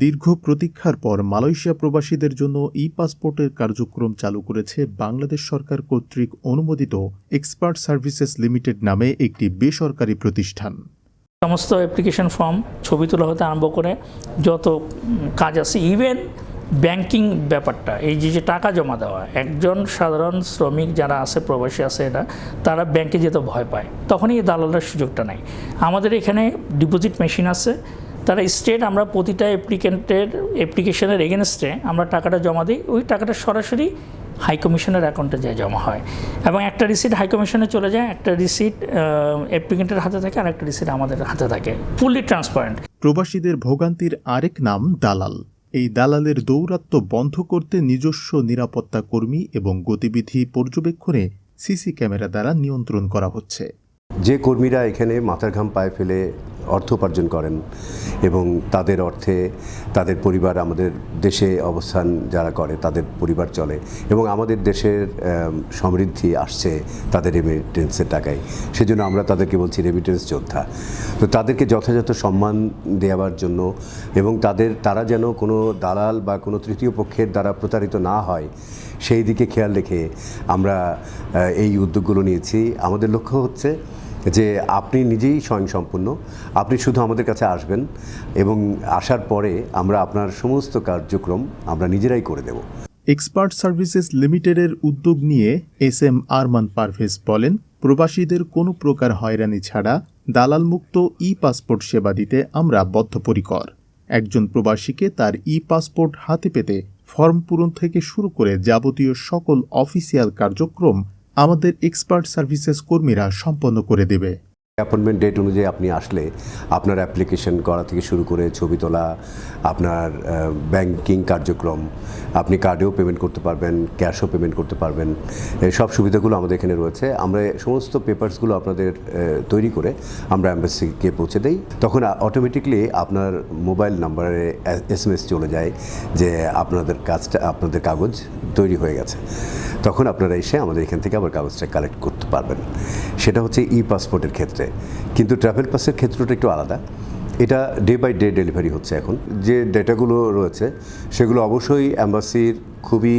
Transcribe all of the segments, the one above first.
দীর্ঘ প্রতীক্ষার পর মালয়েশিয়া প্রবাসীদের জন্য ই-পাসপোর্টের কার্যক্রম চালু করেছে বাংলাদেশ সরকার কর্তৃক অনুমোদিত এক্সপার্ট সার্ভিসেস লিমিটেড নামে একটি বেসরকারি প্রতিষ্ঠান। সমস্ত অ্যাপ্লিকেশন ফর্ম, ছবি তোলা হতে আরম্ভ করে যত কাজ আছে, ইভেন ব্যাংকিং ব্যাপারটা, এই যে টাকা জমা দেওয়া, একজন সাধারণ শ্রমিক যারা আছে, প্রবাসী আছে, তারা ব্যাংকে যেতে ভয় পায়, তখনই এই দালালের সুযোগটা নেই। আমাদের এখানে ডিপোজিট মেশিন আছে, তারা স্টেট, আমরা প্রতিটা অ্যাপ্লিকেশনের এগেনস্টে আমরা টাকাটা জমা দিই, ওই টাকাটা সরাসরি হাই কমিশনের অ্যাকাউন্টে যায় জমা হয়, এবং একটা রিসিট হাই কমিশনে চলে যায়, একটা রিসিট অ্যাপ্লিকেন্টের হাতে থাকে, আর একটা রিসিট আমাদের হাতে থাকে, ফুললি ট্রান্সপারেন্ট। প্রবাসীদের ভোগান্তির আরেক নাম দালাল। এই দালালের দৌরাত্ম্য বন্ধ করতে নিজস্ব নিরাপত্তা কর্মী এবং গতিবিধি পর্যবেক্ষণে সিসি ক্যামেরা দ্বারা নিয়ন্ত্রণ করা হচ্ছে। যে কর্মীরা এখানে মাথার ঘাম পায়ে ফেলে অর্থ উপার্জন করেন এবং তাদের অর্থে তাদের পরিবার, আমাদের দেশে অবস্থান যারা করে তাদের পরিবার চলে, এবং আমাদের দেশের সমৃদ্ধি আসছে তাদের রেমিটেন্সের টাকায়, সেজন্য আমরা তাদেরকে বলছি রেমিটেন্স যোদ্ধা। তো তাদেরকে যথাযথ সম্মান দেওয়ার জন্য এবং তারা যেন কোনো দালাল বা কোনো তৃতীয় পক্ষের দ্বারা প্রতারিত না হয়, সেই দিকে খেয়াল রেখে আমরা এই উদ্যোগগুলো নিয়েছি। আমাদের লক্ষ্য হচ্ছে যে আপনি নিজেই স্বয়ংসম্পূর্ণ, আপনি শুধু আমাদের কাছে আসবেন এবং আসার পরে আমরা আপনার সমস্ত কার্যক্রম আমরা নিজেরাই করে দেব। এক্সপার্ট সার্ভিসেস লিমিটেডের উদ্যোগ নিয়ে এস.এম. আরমান পারভেজ বলেন, প্রবাসীদের কোনো প্রকার হয়রানি ছাড়া দালালমুক্ত ই-পাসপোর্ট সেবা দিতে আমরা বদ্ধপরিকর। একজন প্রবাসীকে তার ই-পাসপোর্ট হাতে পেতে ফর্ম পূরণ থেকে শুরু করে যাবতীয় সকল অফিসিয়াল কার্যক্রম আমাদের এক্সপার্ট সার্ভিসেস কর্মীরা সম্পন্ন করে দেবে। অ্যাপয়েন্টমেন্ট ডেট অনুযায়ী আপনি আসলে আপনার অ্যাপ্লিকেশন করা থেকে শুরু করে ছবি তোলা, আপনার ব্যাংকিং কার্যক্রম, আপনি কার্ডেও পেমেন্ট করতে পারবেন, ক্যাশও পেমেন্ট করতে পারবেন, এই সব সুবিধাগুলো আমাদের এখানে রয়েছে। আমরা সমস্ত পেপারসগুলো আপনাদের তৈরি করে আমরা অ্যাম্বাসিকে পৌঁছে দিই, তখন অটোমেটিকলি আপনার মোবাইল নাম্বারে SMS চলে যায় যে আপনাদের কাগজ তৈরি হয়ে গেছে। তখন আপনারা এসে আমাদের এখান থেকে আবার কাগজটা কালেক্ট করতে পারবেন। সেটা হচ্ছে ই-পাসপোর্টের ক্ষেত্রে, কিন্তু ট্রাভেল পাসের ক্ষেত্রটা একটু আলাদা। এটা ডে বাই ডে ডেলিভারি হচ্ছে। এখন যে ডেটাগুলো রয়েছে সেগুলো অবশ্যই অ্যাম্বাসির খুবই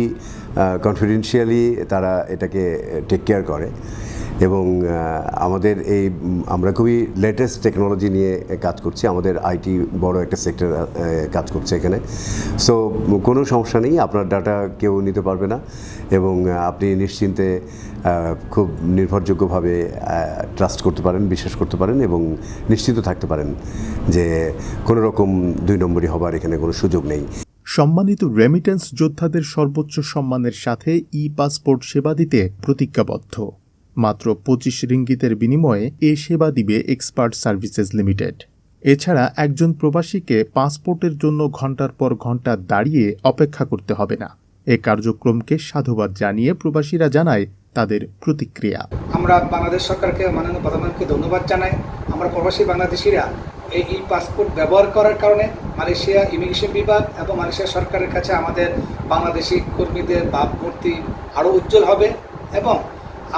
কনফিডেন্সিয়ালি তারা এটাকে টেক কেয়ার করে, এবং আমরা খুবই লেটেস্ট টেকনোলজি নিয়ে কাজ করছি। আমাদের আইটি বড় একটা সেক্টর কাজ করছে এখানে। সো কোনো সমস্যা নেই, আপনার ডাটা কেউ নিতে পারবে না, এবং আপনি নিশ্চিন্তে খুব নির্ভরযোগ্যভাবে ট্রাস্ট করতে পারেন, বিশ্বাস করতে পারেন, এবং নিশ্চিন্ত থাকতে পারেন যে কোনো রকম 2 নম্বরই হবার এখানে কোনো সুযোগ নেই। সম্মানিত রেমিটেন্স যোদ্ধাদের সর্বোচ্চ সম্মানের সাথে ই-পাসপোর্ট সেবা দিতে প্রতিজ্ঞাবদ্ধ। মাত্র 25 রিঙ্গিতের বিনিময়ে এ সেবা দিবে এক্সপার্ট সার্ভিসেস লিমিটেড। এছাড়া একজন প্রবাসীকে পাসপোর্টের জন্য ঘণ্টার পর ঘণ্টা দাঁড়িয়ে অপেক্ষা করতে হবে না। এ কার্যক্রমকে সাধুবাদ জানিয়ে প্রবাসীরা জানায় তাদের প্রতিক্রিয়া। আমরা বাংলাদেশ সরকারকে, মাননীয় প্রধানমন্ত্রীকে ধন্যবাদ জানাই। আমরা প্রবাসী বাংলাদেশিরা এই ই-পাসপোর্ট ব্যবহার করার কারণে মালয়েশিয়া ইমিগ্রেশন বিভাগ এবং মালয়েশিয়া সরকারের কাছে আমাদের বাংলাদেশি কর্মীদের ভাবমূর্তি আরও উজ্জ্বল হবে, এবং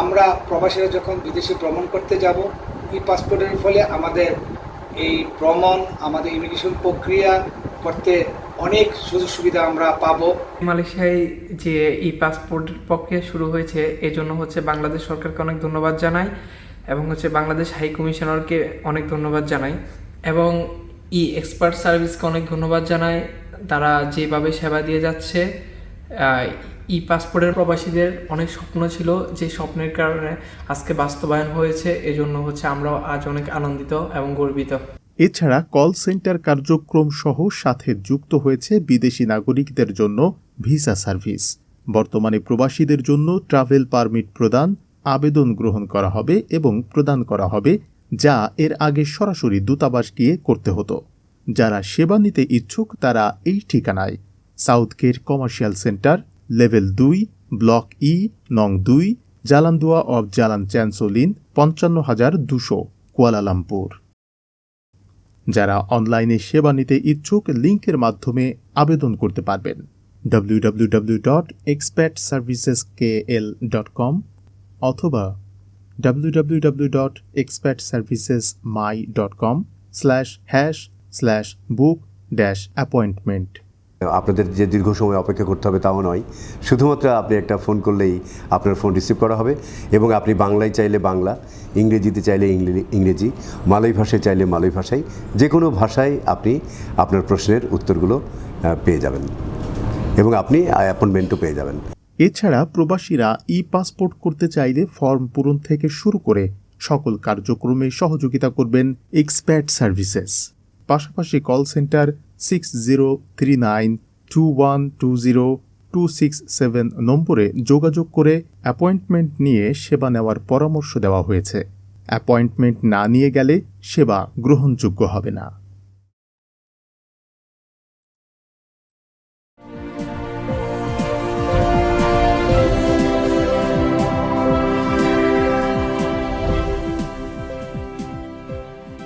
আমরা প্রবাসীরা যখন বিদেশে ভ্রমণ করতে যাব, ই-পাসপোর্টের ফলে আমাদের এই ভ্রমণ, আমাদের ইমিগ্রেশন প্রক্রিয়া করতে অনেক সুযোগ সুবিধা আমরা পাবো। মালয়েশিয়ায় যে ই-পাসপোর্ট প্রক্রিয়া শুরু হয়েছে, এজন্য বাংলাদেশ সরকারকে অনেক ধন্যবাদ জানাই, এবং বাংলাদেশ হাই কমিশনারকে অনেক ধন্যবাদ জানাই, এবং এক্সপার্ট সার্ভিসকে অনেক ধন্যবাদ জানাই। তারা যেভাবে সেবা দিয়ে যাচ্ছে, ই-পাসপোর্টের প্রবাসীদের অনেক স্বপ্ন ছিল, যে স্বপ্নের কারণে আজকে বাস্তবায়ন হয়েছে। এজন্য আমরাও আজ অনেক আনন্দিত এবং গর্বিত। এছাড়া কল সেন্টার কার্যক্রম সহ সাথে যুক্ত হয়েছে বিদেশি নাগরিকদের জন্য ভিসা সার্ভিস। বর্তমানে প্রবাসীদের জন্য ট্রাভেল পারমিট প্রদান, আবেদন গ্রহণ করা হবে এবং প্রদান করা হবে, যা এর আগে সরাসরি দূতাবাস গিয়ে করতে হতো। যারা সেবা নিতে ইচ্ছুক তারা এই ঠিকানায় south gate commercial centre, level 2, block E, নং 2, Jalan Dua off Jalan Chan Sow Lin, 55,200, Kuala Lumpur. যারা অনলাইনে সেবা নিতে ইচ্ছুক লিঙ্কের মাধ্যমে আবেদন করতে পারবেন www.expertserviceskl.com অথবা www.expertservicesmy.com/book অ্যাপয়েন্টমেন্ট। আপনাদের যে দীর্ঘ সময় অপেক্ষা করতে হবে তাও নয়, শুধুমাত্র আপনি একটা ফোন করলেই আপনার ফোন রিসিভ করা হবে এবং আপনি বাংলায় চাইলে বাংলা, ইংরেজিতে চাইলে ইংরেজি, মালয় ভাষায় চাইলে মালয় ভাষায়, যে কোনো ভাষায় আপনি আপনার প্রশ্নের উত্তরগুলো পেয়ে যাবেন এবং আপনি অ্যাপয়েন্টমেন্টও পেয়ে যাবেন। এছাড়া প্রবাসীরা ই পাসপোর্ট করতে চাইলে ফর্ম পূরণ থেকে শুরু করে সকল কার্যক্রমে সহযোগিতা করবেন এক্সপ্যাট সার্ভিসেস। পাশাপাশি কল সেন্টার 6039212026 নম্বরে যোগাযোগ করে অ্যাপয়েন্টমেন্ট নিয়ে সেবা নেওয়ার পরামর্শ দেওয়া হয়েছে। অ্যাপয়েন্টমেন্ট না নিয়ে গেলে সেবা গ্রহণযোগ্য হবে না।